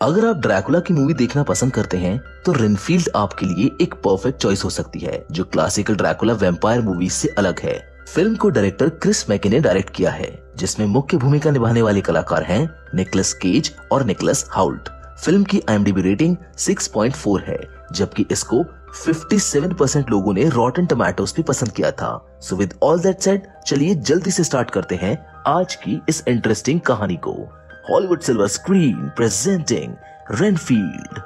अगर आप ड्रैकुला की मूवी देखना पसंद करते हैं तो रेनफील्ड आपके लिए एक परफेक्ट चॉइस हो सकती है, जो क्लासिकल ड्रैकुला वैम्पायर मूवी से अलग है। फिल्म को डायरेक्टर क्रिस मैके ने डायरेक्ट किया है, जिसमें मुख्य भूमिका निभाने वाले कलाकार हैं निकोलस केज और निकोलस हाउल्ट। फिल्म की IMDb रेटिंग 6.4 है, जबकि इसको 57% लोगों ने रॉटन टोमेटोज पे पसंद किया था। So with all that said, चलिए जल्दी से स्टार्ट करते हैं आज की इस इंटरेस्टिंग कहानी को। Hollywood silver screen presenting Renfield.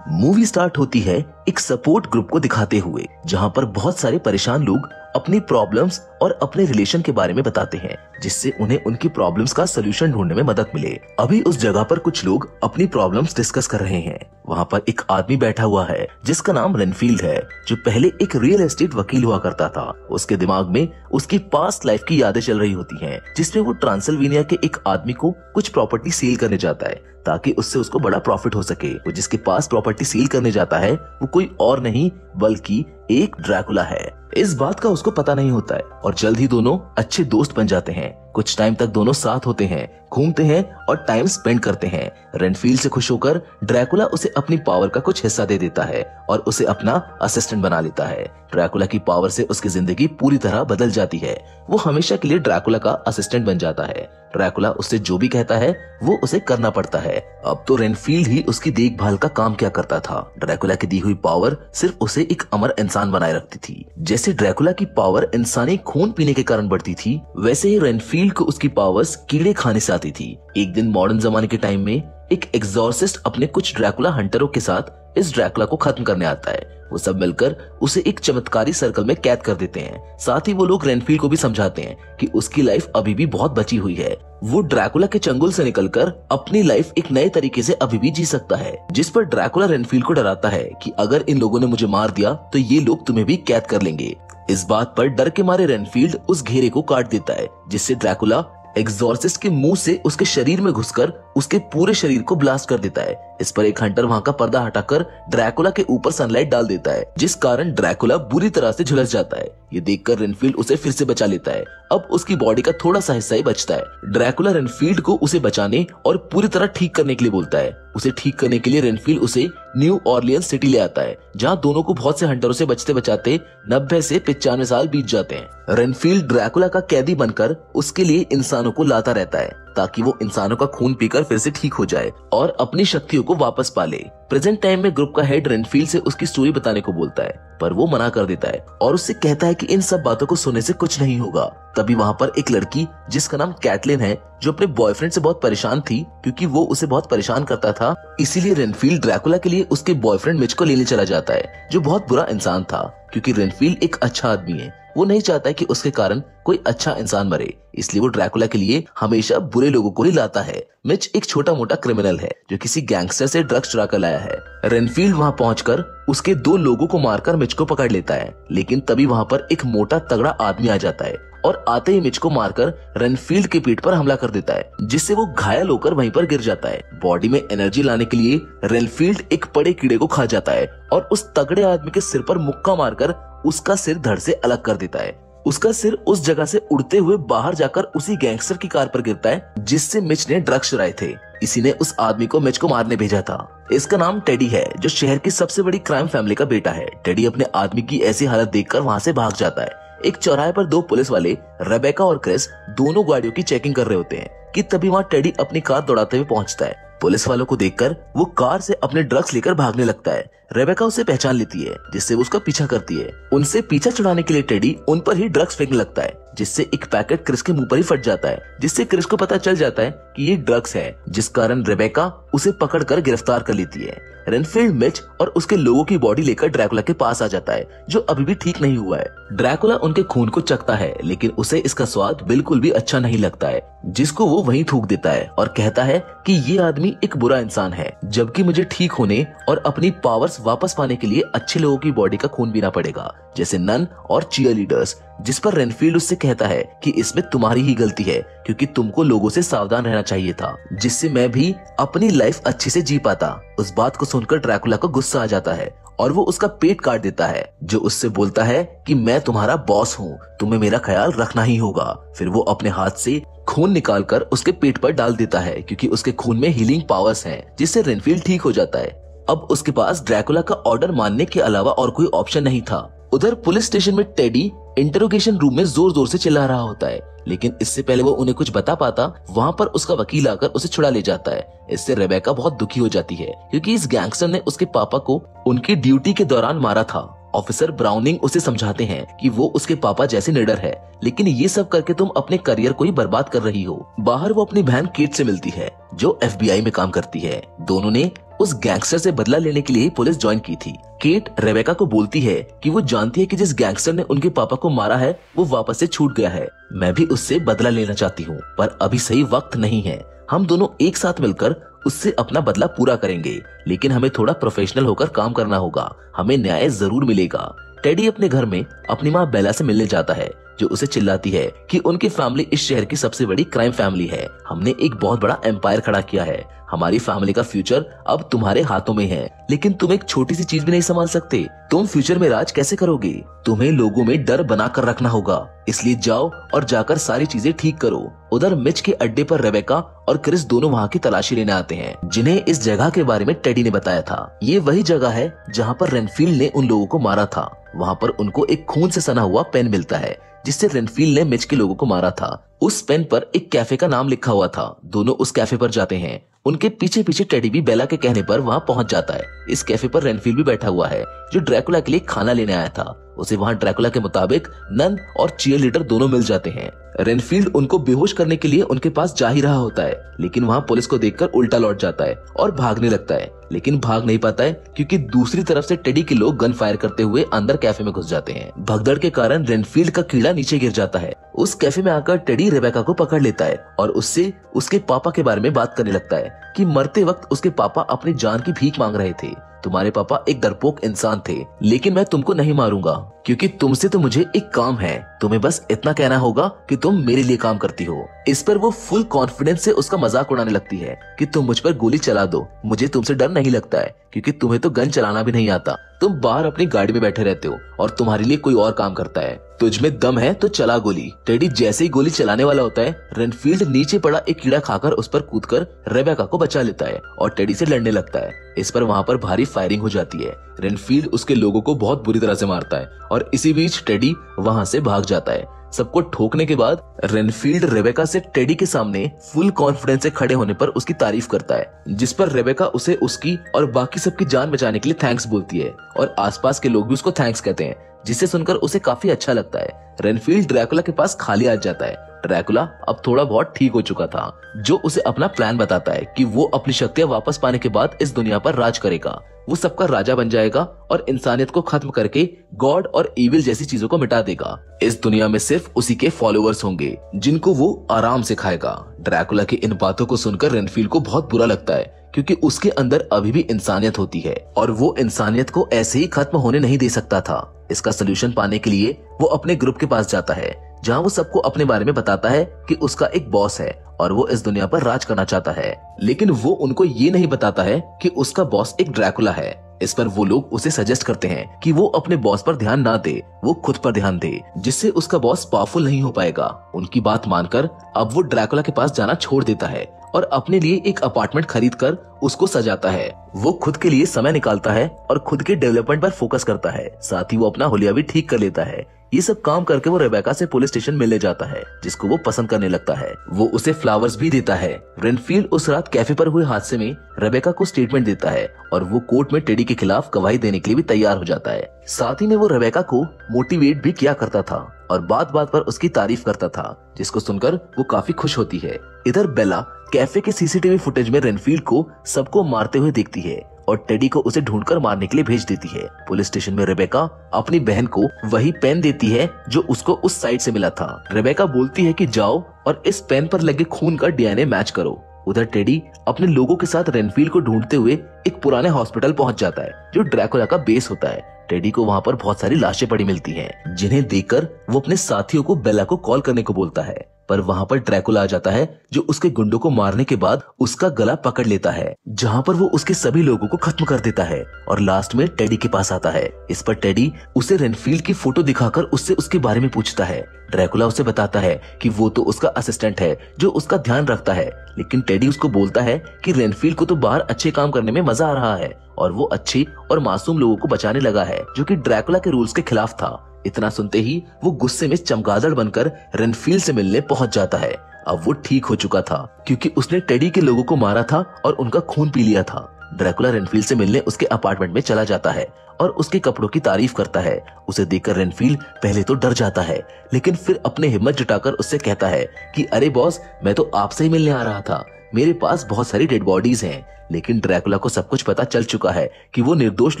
Movie start होती है एक सपोर्ट ग्रुप को दिखाते हुए, जहां पर बहुत सारे परेशान लोग अपनी प्रॉब्लम्स और अपने रिलेशन के बारे में बताते हैं, जिससे उन्हें उनकी प्रॉब्लम्स का सोल्यूशन ढूंढने में मदद मिले। अभी उस जगह पर कुछ लोग अपनी प्रॉब्लम्स डिस्कस कर रहे हैं। वहाँ पर एक आदमी बैठा हुआ है जिसका नाम रेनफील्ड है, जो पहले एक रियल एस्टेट वकील हुआ करता था। उसके दिमाग में उसकी पास्ट लाइफ की यादें चल रही होती हैं, जिसमें वो ट्रांसिल्वेनिया के एक आदमी को कुछ प्रॉपर्टी सेल करने जाता है ताकि उससे उसको बड़ा प्रॉफिट हो सके। वो जिसके पास प्रॉपर्टी सेल करने जाता है वो कोई और नहीं बल्कि एक ड्रैकुला है। इस बात का उसको पता नहीं होता है और जल्द ही दोनों अच्छे दोस्त बन जाते हैं। कुछ टाइम तक दोनों साथ होते हैं, घूमते हैं और टाइम स्पेंड करते हैं। रेनफील्ड से खुश होकर ड्रैकुला उसे अपनी पावर का कुछ हिस्सा दे देता है और उसे अपना असिस्टेंट बना लेता है। ड्रैकुला की पावर से उसकी जिंदगी पूरी तरह बदल जाती है। वो हमेशा के लिए ड्रैकुला का असिस्टेंट बन जाता है। ड्रैकुला उससे जो भी कहता है वो उसे करना पड़ता है। अब तो रेनफील्ड ही उसकी देखभाल का काम क्या करता था। ड्रैकुला की दी हुई पावर सिर्फ उसे एक अमर इंसान बनाए रखती थी। जैसे ड्रैकुला की पावर इंसानी खून पीने के कारण बढ़ती थी, वैसे ही रेनफील्ड को उसकी पावर्स कीड़े खाने से आती थी। एक दिन मॉडर्न जमाने के टाइम में एक एग्जॉर्सिस्ट अपने कुछ ड्रैकुला हंटरों के साथ इस ड्रैकुला को खत्म करने आता है। वो सब मिलकर उसे एक चमत्कारी सर्कल में कैद कर देते हैं। साथ ही वो लोग रेनफील्ड को भी समझाते हैं कि उसकी लाइफ अभी भी बहुत बची हुई है। वो ड्रैकुला के चंगुल से निकलकर अपनी लाइफ एक नए तरीके से अभी भी जी सकता है। जिस पर ड्रैकुला रेनफील्ड को डराता है कि अगर इन लोगों ने मुझे मार दिया तो ये लोग तुम्हें भी कैद कर लेंगे। इस बात पर डर के मारे रेनफील्ड उस घेरे को काट देता है, जिससे ड्रैकुला एग्जॉर्सिस्ट के मुंह से उसके शरीर में घुसकर उसके पूरे शरीर को ब्लास्ट कर देता है। इस पर एक हंटर वहां का पर्दा हटाकर ड्रैकुला के ऊपर सनलाइट डाल देता है, जिस कारण ड्रैकुला बुरी तरह से झुलस जाता है। ये देखकर रेनफील्ड उसे फिर से बचा लेता है। अब उसकी बॉडी का थोड़ा सा हिस्सा ही बचता है। ड्रैकुला रेनफील्ड को उसे बचाने और पूरी तरह ठीक करने के लिए बोलता है। उसे ठीक करने के लिए रेनफील्ड उसे न्यू ऑर्लियंस सिटी ले आता है, जहाँ दोनों को बहुत से हंटरों से बचते बचाते 90 से 95 साल बीत जाते हैं। रेनफील्ड ड्रैकुला का कैदी बनकर उसके लिए इंसानों को लाता रहता है ताकि वो इंसानों का खून पीकर फिर से ठीक हो जाए और अपनी शक्तियों को वापस पा ले। प्रेजेंट टाइम में ग्रुप का हेड रेनफील्ड से उसकी स्टोरी बताने को बोलता है, पर वो मना कर देता है और उससे कहता है कि इन सब बातों को सुनने से कुछ नहीं होगा। तभी वहाँ पर एक लड़की जिसका नाम कैटलिन है, जो अपने बॉयफ्रेंड से बहुत परेशान थी क्योंकि वो उसे बहुत परेशान करता था। इसीलिए रेनफील्ड ड्रैकुला के लिए उसके बॉयफ्रेंड मिच को लेने चला जाता है, जो बहुत बुरा इंसान था। क्योंकि रेनफील्ड एक अच्छा आदमी है, वो नहीं चाहता कि उसके कारण कोई अच्छा इंसान मरे, इसलिए वो ड्रैकुला के लिए हमेशा बुरे लोगों को ही लाता है। मिच एक छोटा मोटा क्रिमिनल है जो किसी गैंगस्टर से ड्रग्स चुरा कर लाया है। रेनफील्ड वहां पहुंचकर उसके 2 लोगों को मारकर मिच को पकड़ लेता है, लेकिन तभी वहां पर एक मोटा तगड़ा आदमी आ जाता है और आते ही मिच को मारकर रेनफील्ड के पीठ पर हमला कर देता है, जिससे वो घायल होकर वहीं पर गिर जाता है। बॉडी में एनर्जी लाने के लिए रेनफील्ड एक बड़े कीड़े को खा जाता है और उस तगड़े आदमी के सिर पर मुक्का मारकर उसका सिर धड़ से अलग कर देता है। उसका सिर उस जगह से उड़ते हुए बाहर जाकर उसी गैंगस्टर की कार पर गिरता है जिससे मिच ने ड्रग्स चुराए थे। इसी ने उस आदमी को मिच को मारने भेजा था। इसका नाम टेडी है, जो शहर की सबसे बड़ी क्राइम फैमिली का बेटा है। टेडी अपने आदमी की ऐसी हालत देखकर वहां से भाग जाता है। एक चौराहे पर 2 पुलिस वाले रेबेका और क्रिस दोनों गाड़ियों की चेकिंग कर रहे होते हैं कि तभी वहां टेडी अपनी कार दौड़ाते हुए पहुंचता है। पुलिस वालों को देखकर वो कार से अपने ड्रग्स लेकर भागने लगता है। रेबेका उसे पहचान लेती है, जिससे वो उसका पीछा करती है। उनसे पीछा छुड़ाने के लिए टेडी उन पर ही ड्रग्स फेंकने लगता है, जिससे एक पैकेट क्रिस के मुंह पर ही फट जाता है, जिससे क्रिस को पता चल जाता है कि ये ड्रग्स है, जिस कारण रेबेका उसे पकड़कर गिरफ्तार कर लेती है। रेनफील्ड मिच और उसके लोगों की बॉडी लेकर ड्रैकुला के पास आ जाता है, जो अभी भी ठीक नहीं हुआ है। ड्रैकुला उनके खून को चखता है, लेकिन उसे इसका स्वाद बिल्कुल भी अच्छा नहीं लगता है, जिसको वो वहीं थूक देता है और कहता है कि ये आदमी एक बुरा इंसान है, जबकि मुझे ठीक होने और अपनी पावर्स वापस पाने के लिए अच्छे लोगों की बॉडी का खून पीना पड़ेगा, जैसे नन और चीयर लीडर्स। जिस पर रेनफील्ड उससे कहता है कि इसमें तुम्हारी ही गलती है, क्योंकि तुमको लोगों से सावधान रहना चाहिए था, जिससे मैं भी अपनी लाइफ लाइफ अच्छे से जी पाता। उस बात को सुनकर ड्रैकुला को गुस्सा आ जाता है और वो उसका पेट काट देता है, जो उससे बोलता है कि मैं तुम्हारा बॉस हूँ, तुम्हें मेरा ख्याल रखना ही होगा। फिर वो अपने हाथ से खून निकालकर उसके पेट पर डाल देता है, क्योंकि उसके खून में हीलिंग पावर्स हैं, जिससे रेनफील्ड ठीक हो जाता है। अब उसके पास ड्रैकुला का ऑर्डर मानने के अलावा और कोई ऑप्शन नहीं था। उधर पुलिस स्टेशन में टेडी इंटरोगेशन रूम में जोर जोर से चिल्ला रहा होता है, लेकिन इससे पहले वो उन्हें कुछ बता पाता, वहाँ पर उसका वकील आकर उसे छुड़ा ले जाता है। इससे रेबेका बहुत दुखी हो जाती है, क्योंकि इस गैंगस्टर ने उसके पापा को उनकी ड्यूटी के दौरान मारा था। ऑफिसर ब्राउनिंग उसे समझाते हैं कि वो उसके पापा जैसे निडर है, लेकिन ये सब करके तुम अपने करियर को ही बर्बाद कर रही हो। बाहर वो अपनी बहन केट से मिलती है, जो FBI में काम करती है। दोनों ने उस गैंगस्टर से बदला लेने के लिए ही पुलिस ज्वाइन की थी। केट रेबेका को बोलती है कि वो जानती है कि जिस गैंगस्टर ने उनके पापा को मारा है वो वापस से छूट गया है। मैं भी उससे बदला लेना चाहती हूँ, पर अभी सही वक्त नहीं है। हम दोनों एक साथ मिलकर उससे अपना बदला पूरा करेंगे, लेकिन हमें थोड़ा प्रोफेशनल होकर काम करना होगा। हमें न्याय जरूर मिलेगा। टेडी अपने घर में अपनी माँ बेला से मिलने जाता है, जो उसे चिल्लाती है कि उनकी फैमिली इस शहर की सबसे बड़ी क्राइम फैमिली है। हमने एक बहुत बड़ा एम्पायर खड़ा किया है। हमारी फैमिली का फ्यूचर अब तुम्हारे हाथों में है, लेकिन तुम एक छोटी सी चीज भी नहीं संभाल सकते। तुम फ्यूचर में राज कैसे करोगे? तुम्हें लोगों में डर बनाकर रखना होगा, इसलिए जाओ और जाकर सारी चीजें ठीक करो। उधर मिच के अड्डे पर रेबेका और क्रिस दोनों वहाँ की तलाशी लेने आते हैं, जिन्हें इस जगह के बारे में टेडी ने बताया था। ये वही जगह है जहाँ पर रेनफील्ड ने उन लोगों को मारा था। वहाँ पर उनको एक खून से सना हुआ पेन मिलता है, जिससे रेनफील्ड ने मिच के लोगों को मारा था। उस पेन पर एक कैफे का नाम लिखा हुआ था। दोनों उस कैफे पर जाते हैं। उनके पीछे पीछे टेडी भी बेला के कहने पर वहाँ पहुँच जाता है। इस कैफे पर रेनफील्ड भी बैठा हुआ है, जो ड्रैकुला के लिए खाना लेने आया था। उसे वहाँ ड्रैकुला के मुताबिक नन और चीयर लीडर दोनों मिल जाते हैं। रेनफील्ड उनको बेहोश करने के लिए उनके पास जा ही रहा होता है, लेकिन वहाँ पुलिस को देखकर उल्टा लौट जाता है और भागने लगता है, लेकिन भाग नहीं पाता है, क्योंकि दूसरी तरफ से टेडी के लोग गन फायर करते हुए अंदर कैफे में घुस जाते हैं। भगदड़ के कारण रेनफील्ड का कीड़ा नीचे गिर जाता है। उस कैफे में आकर टेडी रेबेका को पकड़ लेता है और उससे उसके पापा के बारे में बात करने लगता है कि मरते वक्त उसके पापा अपनी जान की भीख मांग रहे थे। तुम्हारे पापा एक डरपोक इंसान थे, लेकिन मैं तुमको नहीं मारूंगा, क्योंकि तुमसे तो मुझे एक काम है। तुम्हें बस इतना कहना होगा कि तुम मेरे लिए काम करती हो। इस पर वो फुल कॉन्फिडेंस से उसका मजाक उड़ाने लगती है कि तुम मुझ पर गोली चला दो, मुझे तुमसे डर नहीं लगता है, क्योंकि तुम्हें तो गन चलाना भी नहीं आता। तुम बाहर अपनी गाड़ी में बैठे रहते हो और तुम्हारे लिए कोई और काम करता है। तुझ में दम है तो चला गोली। टेडी जैसे ही गोली चलाने वाला होता है, रेनफील्ड नीचे पड़ा एक कीड़ा खाकर उस पर कूदकर रेबेका को बचा लेता है और टेडी से लड़ने लगता है। इस पर वहाँ पर भारी फायरिंग हो जाती है। रेनफील्ड उसके लोगों को बहुत बुरी तरह से मारता है और इसी बीच टेडी वहाँ से भाग जाता है। सबको ठोकने के बाद रेनफील्ड रेबेका से टेडी के सामने फुल कॉन्फिडेंस से खड़े होने पर उसकी तारीफ करता है, जिस पर रेबेका उसे उसकी और बाकी सबकी जान बचाने के लिए थैंक्स बोलती है और आसपास के लोग भी उसको थैंक्स कहते हैं, जिससे सुनकर उसे काफी अच्छा लगता है। रेनफील्ड ड्रैकुला के पास खाली आ जाता है। ड्रैकुला अब थोड़ा बहुत ठीक हो चुका था, जो उसे अपना प्लान बताता है कि वो अपनी शक्तियां वापस पाने के बाद इस दुनिया पर राज करेगा। वो सबका राजा बन जाएगा और इंसानियत को खत्म करके गॉड और इविल जैसी चीजों को मिटा देगा। इस दुनिया में सिर्फ उसी के फॉलोअर्स होंगे, जिनको वो आराम से खाएगा। ड्रैकुला की इन बातों को सुनकर रेनफील्ड को बहुत बुरा लगता है, क्योंकि उसके अंदर अभी भी इंसानियत होती है और वो इंसानियत को ऐसे ही खत्म होने नहीं दे सकता था। इसका सलूशन पाने के लिए वो अपने ग्रुप के पास जाता है, जहाँ वो सबको अपने बारे में बताता है कि उसका एक बॉस है और वो इस दुनिया पर राज करना चाहता है, लेकिन वो उनको ये नहीं बताता है कि उसका बॉस एक ड्रैकुला है। इस पर वो लोग उसे सजेस्ट करते हैं कि वो अपने बॉस पर ध्यान ना दे, वो खुद पर ध्यान दे, जिससे उसका बॉस पावरफुल नहीं हो पाएगा। उनकी बात मानकर अब वो ड्रैकुला के पास जाना छोड़ देता है और अपने लिए एक अपार्टमेंट खरीदकर उसको सजाता है। वो खुद के लिए समय निकालता है और खुद के डेवलपमेंट पर फोकस करता है। साथ ही वो अपना हुलिया भी ठीक कर लेता है। ये सब काम करके वो रेबेका से पुलिस स्टेशन मिलने जाता है, जिसको वो पसंद करने लगता है। वो उसे फ्लावर्स भी देता है। रेनफील्ड उस रात कैफे पर हुए हादसे में रेबेका को स्टेटमेंट देता है और वो कोर्ट में टेडी के खिलाफ गवाही देने के लिए भी तैयार हो जाता है। साथ ही में वो रेबेका को मोटिवेट भी किया करता था और बात बात पर उसकी तारीफ करता था, जिसको सुनकर वो काफी खुश होती है। इधर बेला कैफे के सीसीटीवी फुटेज में रेनफील्ड को सबको मारते हुए देखती है और टेडी को उसे ढूंढकर मारने के लिए भेज देती है। पुलिस स्टेशन में रेबेका अपनी बहन को वही पेन देती है जो उसको उस साइड से मिला था। रेबेका बोलती है कि जाओ और इस पेन पर लगे खून का डीएनए मैच करो। उधर टेडी अपने लोगों के साथ रेनफील्ड को ढूंढते हुए एक पुराने हॉस्पिटल पहुंच जाता है, जो ड्रैकुला का बेस होता है। टेडी को वहाँ पर बहुत सारी लाशें पड़ी मिलती हैं, जिन्हें देखकर वो अपने साथियों को बेला को कॉल करने को बोलता है। पर वहाँ पर ड्रैकुला आ जाता है जो उसके गुंडों को मारने के बाद उसका गला पकड़ लेता है, जहाँ पर वो उसके सभी लोगों को खत्म कर देता है और लास्ट में टेडी के पास आता है। इस पर टेडी उसे रेनफील्ड की फोटो दिखाकर उससे उसके बारे में पूछता है। ड्रैकुला उसे बताता है कि वो तो उसका असिस्टेंट है जो उसका ध्यान रखता है, लेकिन टेडी उसको बोलता है कि रेनफील्ड को तो बाहर अच्छे काम करने में मजा आ रहा है और वो अच्छे और मासूम लोगों को बचाने लगा है, जो कि ड्रैकुला के रूल्स के खिलाफ था। इतना सुनते ही वो गुस्से में चमगादड़ बनकर रेनफील्ड से मिलने पहुंच जाता है। अब वो ठीक हो चुका था क्योंकि उसने टेडी के लोगों को मारा था और उनका खून पी लिया था। ड्रैकुला रेनफील्ड से मिलने उसके अपार्टमेंट में चला जाता है और उसके कपड़ों की तारीफ करता है। उसे देखकर रेनफील्ड पहले तो डर जाता है, लेकिन फिर अपने हिम्मत जुटाकर उससे कहता है कि अरे बॉस, मैं तो आपसे ही मिलने आ रहा था, मेरे पास बहुत सारी डेड बॉडीज हैं। लेकिन ड्रैकुला को सब कुछ पता चल चुका है कि वो निर्दोष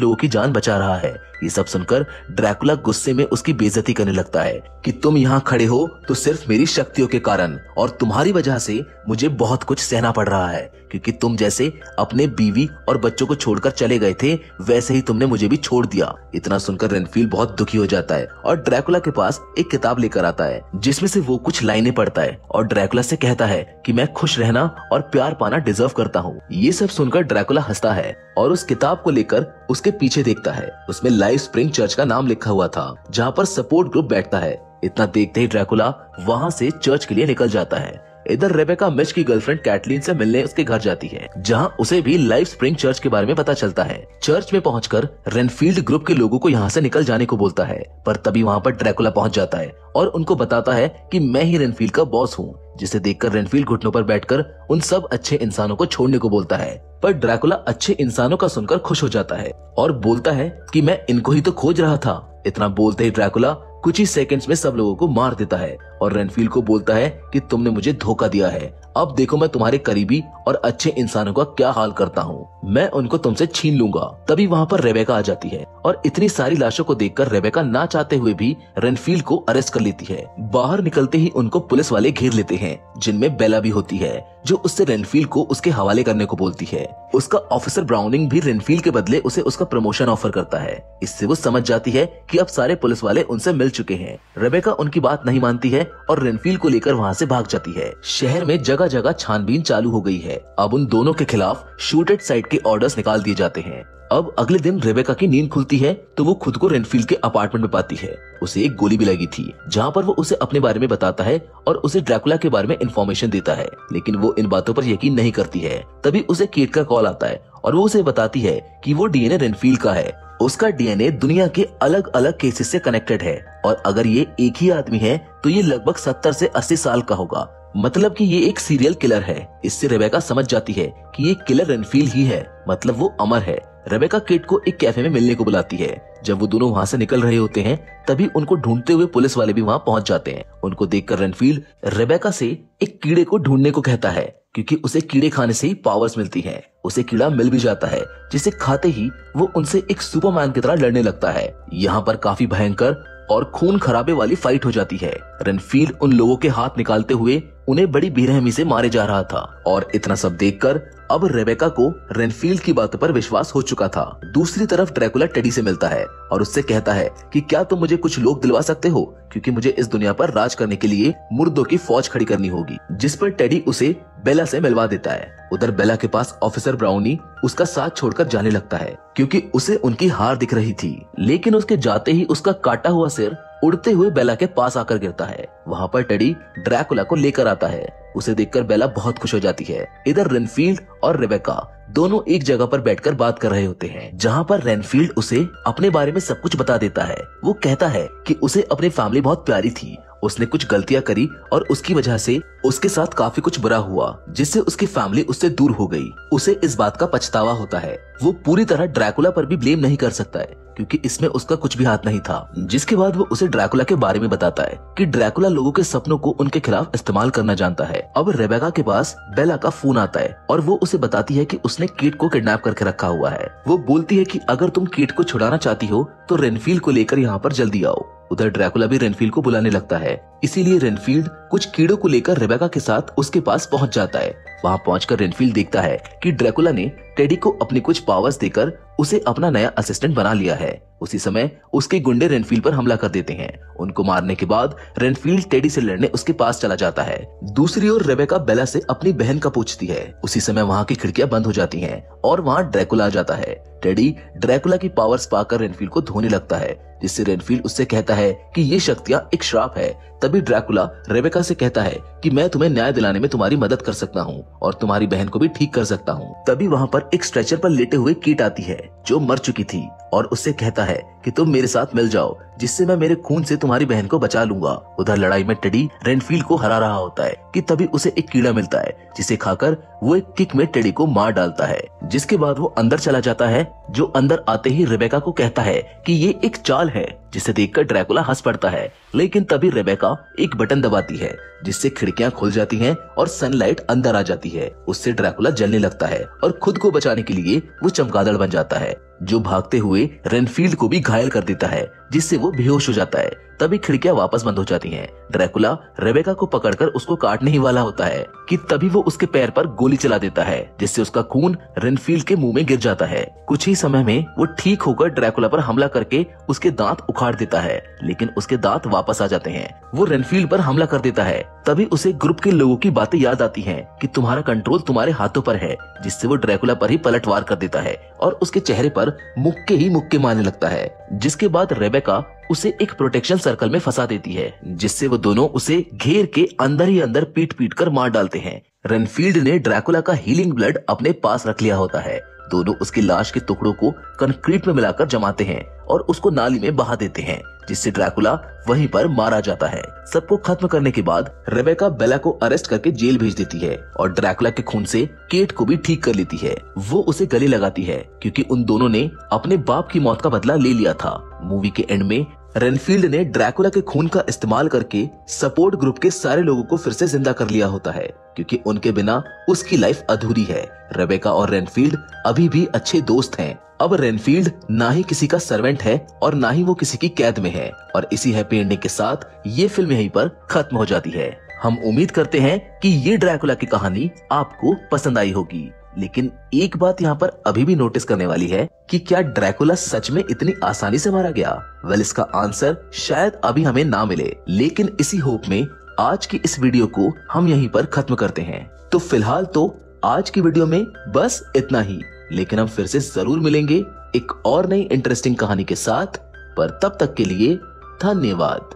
लोगों की जान बचा रहा है। ये सब सुनकर ड्रैकुला गुस्से में उसकी बेइज्जती करने लगता है कि तुम यहाँ खड़े हो तो सिर्फ मेरी शक्तियों के कारण, और तुम्हारी वजह से मुझे बहुत कुछ सहना पड़ रहा है, क्योंकि तुम जैसे अपने बीवी और बच्चों को छोड़कर चले गए थे, वैसे ही तुमने मुझे भी छोड़ दिया। इतना सुनकर रेनफील्ड बहुत दुखी हो जाता है और ड्रैकुला के पास एक किताब लेकर आता है जिसमें से वो कुछ लाइनें पढ़ता है और ड्रैकुला से कहता है कि मैं खुश रहना और प्यार पाना डिजर्व करता हूँ। ये सब सुनकर ड्रैकुला हंसता है और उस किताब को लेकर उसके पीछे देखता है। उसमें लाइफ स्प्रिंग चर्च का नाम लिखा हुआ था, जहाँ पर सपोर्ट ग्रुप बैठता है। इतना देखते ही ड्रैकुला वहाँ से चर्च के लिए निकल जाता है। इधर रेबेका मिच की गर्लफ्रेंड कैटलीन से मिलने उसके घर जाती है, जहां उसे भी लाइफ स्प्रिंग चर्च के बारे में पता चलता है। चर्च में पहुंचकर रेनफील्ड ग्रुप के लोगों को यहां से निकल जाने को बोलता है, पर तभी वहां पर ड्रैकुला पहुंच जाता है और उनको बताता है कि मैं ही रेनफील्ड का बॉस हूँ, जिसे देखकर रेनफील्ड घुटनों पर बैठकर उन सब अच्छे इंसानों को छोड़ने को बोलता है। पर ड्रैकुला अच्छे इंसानों का सुनकर खुश हो जाता है और बोलता है कि मैं इनको ही तो खोज रहा था। इतना बोलते ही ड्रैकुला कुछ ही सेकंड्स में सब लोगों को मार देता है और रेनफील्ड को बोलता है कि तुमने मुझे धोखा दिया है, अब देखो मैं तुम्हारे करीबी और अच्छे इंसानों का क्या हाल करता हूँ, मैं उनको तुमसे छीन लूंगा। तभी वहाँ पर रेबेका आ जाती है और इतनी सारी लाशों को देखकर रेबेका ना चाहते हुए भी रेनफील्ड को अरेस्ट कर लेती है। बाहर निकलते ही उनको पुलिस वाले घेर लेते हैं, जिनमें बेला भी होती है, जो उससे रेनफील्ड को उसके हवाले करने को बोलती है। उसका ऑफिसर ब्राउनिंग भी रेनफील्ड के बदले उसे उसका प्रमोशन ऑफर करता है। इससे वो समझ जाती है कि अब सारे पुलिस वाले उनसे मिल चुके हैं। रेबेका उनकी बात नहीं मानती है और रेनफील्ड को लेकर वहाँ से भाग जाती है। शहर में जगह जगह छानबीन चालू हो गई है। अब उन दोनों के खिलाफ शूट एट साइट के ऑर्डर्स निकाल दिए जाते हैं। अब अगले दिन रेबेका की नींद खुलती है तो वो खुद को रेनफील्ड के अपार्टमेंट में पाती है। उसे एक गोली भी लगी थी, जहाँ पर वो उसे अपने बारे में बताता है और उसे ड्रैकुला के बारे में इंफॉर्मेशन देता है, लेकिन वो इन बातों पर यकीन नहीं करती है। तभी उसे केट का कॉल आता है और वो उसे बताती है कि वो डीएनए रेनफील्ड का है। उसका डीएनए दुनिया के अलग अलग केसेस से कनेक्टेड है और अगर ये एक ही आदमी है तो ये लगभग 70 से 80 साल का होगा, मतलब कि ये एक सीरियल किलर है। इससे रेबेका समझ जाती है कि ये किलर रेनफील्ड ही है, मतलब वो अमर है। रेबेका केट को एक कैफे में मिलने को बुलाती है। जब वो दोनों वहाँ से निकल रहे होते हैं तभी उनको ढूंढते हुए पुलिस वाले भी वहाँ पहुंच जाते हैं। उनको देखकर रेनफील्ड रेबेका से एक कीड़े को ढूंढने को कहता है, क्योंकि उसे कीड़े खाने से ही पावर्स मिलती हैं। उसे कीड़ा मिल भी जाता है, जिसे खाते ही वो उनसे एक सुपरमैन की तरह लड़ने लगता है। यहाँ पर काफी भयंकर और खून खराबे वाली फाइट हो जाती है। रेनफील्ड उन लोगों के हाथ निकालते हुए उन्हें बड़ी बेरहमी से मारे जा रहा था और इतना सब देखकर अब रेबेका को रेनफील्ड की बातों पर विश्वास हो चुका था। दूसरी तरफ ड्रैकुला टेडी से मिलता है और उससे कहता है कि क्या तुम मुझे कुछ लोग दिलवा सकते हो, क्योंकि मुझे इस दुनिया पर राज करने के लिए मुर्दों की फौज खड़ी करनी होगी। जिस पर टेडी उसे बेला से मिलवा देता है। उधर बेला के पास ऑफिसर ब्राउनी उसका साथ छोड़कर जाने लगता है, क्योंकि उसे उनकी हार दिख रही थी, लेकिन उसके जाते ही उसका काटा हुआ सिर उड़ते हुए बेला के पास आकर गिरता है। वहाँ पर टेडी ड्रैकुला को लेकर आता है। उसे देखकर बेला बहुत खुश हो जाती है। इधर रेनफील्ड और रेबेका दोनों एक जगह पर बैठकर बात कर रहे होते हैं, जहाँ पर रेनफील्ड उसे अपने बारे में सब कुछ बता देता है। वो कहता है कि उसे अपनी फैमिली बहुत प्यारी थी, उसने कुछ गलतियां करी और उसकी वजह से उसके साथ काफी कुछ बुरा हुआ, जिससे उसकी फैमिली उससे दूर हो गई। उसे इस बात का पछतावा होता है। वो पूरी तरह ड्रैकुला पर भी ब्लेम नहीं कर सकता है, क्योंकि इसमें उसका कुछ भी हाथ नहीं था। जिसके बाद वो उसे ड्रैकुला के बारे में बताता है कि ड्रैकुला लोगों के सपनों को उनके खिलाफ इस्तेमाल करना जानता है। अब रेबेका के पास बेला का फोन आता है और वो उसे बताती है कि उसने कीट को किडनैप करके रखा हुआ है। वो बोलती है कि अगर तुम कीट को छुड़ाना चाहती हो तो रेनफील्ड को लेकर यहाँ पर जल्दी आओ। उधर ड्रैकुला भी रेनफील्ड को बुलाने लगता है, इसीलिए रेनफील्ड कुछ कीड़ों को लेकर रेबेका के साथ उसके पास पहुंच जाता है। वहां पहुंचकर रेनफील्ड देखता है कि ड्रैकुला ने टेडी को अपनी कुछ पावर्स देकर उसे अपना नया असिस्टेंट बना लिया है। उसी समय उसके गुंडे रेनफील्ड पर हमला कर देते हैं। उनको मारने के बाद रेनफील्ड टेडी से लड़ने उसके पास चला जाता है। दूसरी ओर रेबेका बेला से अपनी बहन का पूछती है। उसी समय वहां की खिड़कियां बंद हो जाती हैं और वहां ड्रैकुला आ जाता है। टेडी ड्रैकुला की पावर्स पाकर रेनफील्ड को धोने लगता है, जिससे रेनफील्ड उससे कहता है कि ये शक्तियां एक श्राप है। तभी ड्रैकुला रेबेका से कहता है कि मैं तुम्हें न्याय दिलाने में तुम्हारी मदद कर सकता हूँ और तुम्हारी बहन को भी ठीक कर सकता हूँ। तभी वहाँ पर एक स्ट्रेचर पर लेटे हुए कीट आती है जो मर चुकी थी और उससे कहता है कि तुम मेरे साथ मिल जाओ, जिससे मैं मेरे खून से तुम्हारी बहन को बचा लूंगा। उधर लड़ाई में टेडी रेनफील्ड को हरा रहा होता है कि तभी उसे एक कीड़ा मिलता है, जिसे खाकर वो एक किक में टेडी को मार डालता है। जिसके बाद वो अंदर चला जाता है, जो अंदर आते ही रेबेका को कहता है कि ये एक चाल है, जिसे देखकर ड्रैकुला हंस पड़ता है। लेकिन तभी रेबेका एक बटन दबाती है, जिससे खिड़कियां खुल जाती हैं और सनलाइट अंदर आ जाती है। उससे ड्रैकुला जलने लगता है और खुद को बचाने के लिए वो चमगादड़ बन जाता है, जो भागते हुए रेनफील्ड को भी घायल कर देता है, जिससे वो बेहोश हो जाता है। तभी खिड़कियां वापस बंद हो जाती हैं। ड्रैकुला रेबेका को पकड़कर उसको काटने ही वाला होता है कि तभी वो उसके पैर पर गोली चला देता है, जिससे उसका खून रेनफील्ड के मुंह में गिर जाता है। कुछ ही समय में वो ठीक होकर ड्रैकुला पर हमला करके उसके दांत उखाड़ देता है, लेकिन उसके दांत वापस आ जाते हैं। वो रेनफील्ड पर हमला कर देता है। तभी उसे ग्रुप के लोगों की बातें याद आती हैं कि तुम्हारा कंट्रोल तुम्हारे हाथों पर है, जिससे वो ड्रैकुला पर ही पलटवार कर देता है और उसके चेहरे पर मुक्के ही मुक्के मारने लगता है। जिसके बाद रेबेका उसे एक प्रोटेक्शन सर्कल में फंसा देती है, जिससे वो दोनों उसे घेर के अंदर ही अंदर पीट पीट कर मार डालते हैं। रेनफील्ड ने ड्रैकुला का हीलिंग ब्लड अपने पास रख लिया होता है। दोनों उसकी लाश के टुकड़ों को कंक्रीट में मिलाकर जमाते हैं और उसको नाली में बहा देते हैं, जिससे ड्रैकुला वहीं पर मारा जाता है। सबको खत्म करने के बाद रेबेका बेला को अरेस्ट करके जेल भेज देती है और ड्रैकुला के खून से केट को भी ठीक कर लेती है। वो उसे गले लगाती है क्योंकि उन दोनों ने अपने बाप की मौत का बदला ले लिया था। मूवी के एंड में रेनफील्ड ने ड्रैकुला के खून का इस्तेमाल करके सपोर्ट ग्रुप के सारे लोगों को फिर से जिंदा कर लिया होता है, क्योंकि उनके बिना उसकी लाइफ अधूरी है। रेबेका और रेनफील्ड अभी भी अच्छे दोस्त हैं। अब रेनफील्ड ना ही किसी का सर्वेंट है और ना ही वो किसी की कैद में है। और इसी हैप्पी एंडिंग के साथ ये फिल्म यहीं पर खत्म हो जाती है। हम उम्मीद करते हैं कि ये ड्रैकुला की कहानी आपको पसंद आई होगी। लेकिन एक बात यहाँ पर अभी भी नोटिस करने वाली है कि क्या ड्रैकुला सच में इतनी आसानी से मारा गया? वेल, इसका आंसर शायद अभी हमें ना मिले, लेकिन इसी होप में आज की इस वीडियो को हम यहीं पर खत्म करते हैं। तो फिलहाल तो आज की वीडियो में बस इतना ही, लेकिन हम फिर से जरूर मिलेंगे एक और नई इंटरेस्टिंग कहानी के साथ। पर तब तक के लिए धन्यवाद।